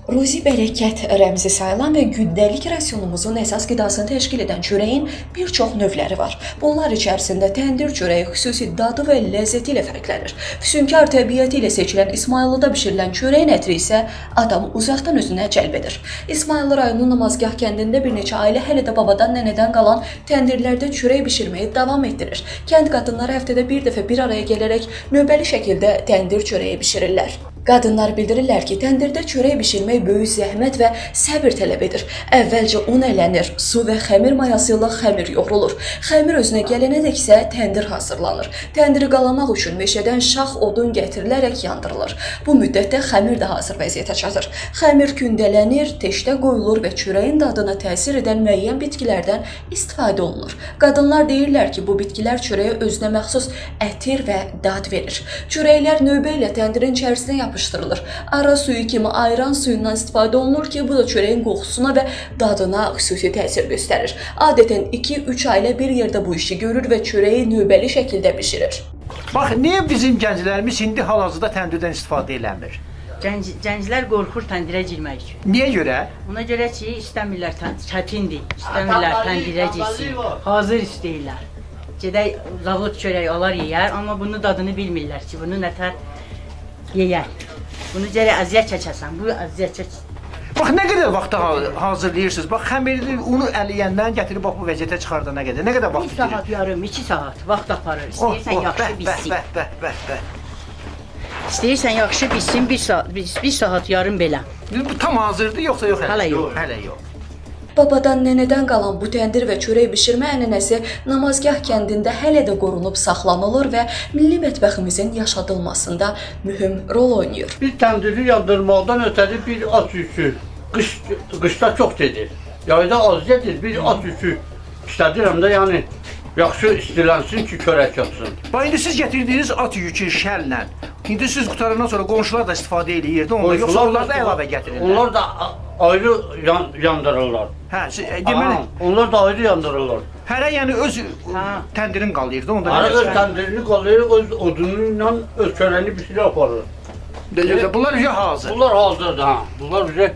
Ruzi bərəkət rəmzi sayılan və gündəlik rasionumuzun əsas qidasını təşkil edən çörəyin bir çox növləri var. Bunlar içərisində təndir çörəyi xüsusi dadı və ləzzəti ilə fərqlənir. Füsunkar təbiəti ilə seçilən İsmayıllıda bişirilən çörəyin ətri isə adamı uzaqdan özünə cəlb edir. İsmayıllı rayonunun Namazgah kəndində bir neçə ailə hələ də babadan nənədən qalan təndirlərdə çörək bişirməyi davam etdirir. Kənd qadınları həftədə bir dəfə bir araya gələrək növbəli şəkildə təndir çörəyi bişirirlər. Qadınlar bildirirlər ki, təndirdə çörək bişirmək böyük zəhmət və səbir tələb edir. Əvvəlcə un ələnir, su və xəmir mayası ilə xəmir yoğrulur. Xəmir özünə gələnədək isə təndir hazırlanır. Təndiri qalamaq üçün meşədən şax odun gətirilərək yandırılır. Bu müddətdə xəmir də hazır vəziyyətə çatır. Xəmir kündələnir, teşdə qoyulur və çörəyin dadına təsir edən müəyyən bitkilərdən istifadə olunur. Qadınlar deyirlər ki, bu bitkilər çörəyə özünə məxsus ətir və dad verir. Çörəklər növbə ilə təndirin içərisinə yapışdırılır. Ara suyu kimi ayran suyundan istifadə olunur ki, bu da çörəyin qoxusuna və dadına xüsusi təsir göstərir. Adətən 2-3 ailə bir yerdə bu işi görür və çörəyi növbəli şəkildə bişirir. Bax, niyə bizim gənclərimiz indi hal-hazırda təndirdən istifadə eləmir? Gənclər qorxur təndirə girmək üçün. Niyə görə? Ona görə ki, istəmirlər çətindir, istəmirlər təndirə girsin. Hazır istəyirlər. Gedək zavod çörək alar yeyər, amma bunun dadını bilmirlər ki, bunu nətər yeyər. Bunu gərək əziyyət çəkəsən, bu əziyyət çək. Bax, nə qədər vaxtda hazırlayırsınız? Bax, xəmirli unu əliyəndən gətirib bax bu vəziyyətə çıxardana qədər. Nə qədər vaxt 1 saat yarım, 2 saat vaxt aparır. İstəyirsən yaxşı bitsin. İstəyirsən yaxşı bitsin, 1 saat yarım belə. Bu tam hazırdır, yoxsa yox? Hələ yox. Hələ yox. Babadan nənədən qalan bu təndir və çörək bişirmə ənənəsi Namazgah kəndində hələ də qorunub saxlanılır və milli mətbəximizin yaşadılmasında mühüm rol oynayır. Bir təndiri yandırmaqdan ötəri bir at yükü, qışda çox gedir. Yayda az gedir, bir at yükü işlədirəm də, yəni yaxşı istilənsin ki, çörək yapsın. Bax, indi siz gətirdiyiniz at yükü şəllə, indi siz qutarandan sonra qonşular da istifadə edirdi, onda yoxsa onlar da əlavə gətirirlər? Onlar da ayrı yandırırlar. Hə, deməli, onlar da ayrı yandırırlar. hərə yəni öz təndirin qalıyırdı, onda Hərə öz təndirini qalıyır, öz odunuyla öz çörəyini bişirə aparır. Bunlar üzə hazır. Bunlar hazırdır, ha. Bunlar üzə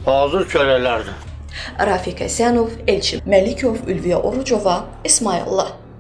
hazır çörəklərdir. Rafiq Həsənov, Elçin Məlikov, Ülviyə Orucova, İsmayıllı.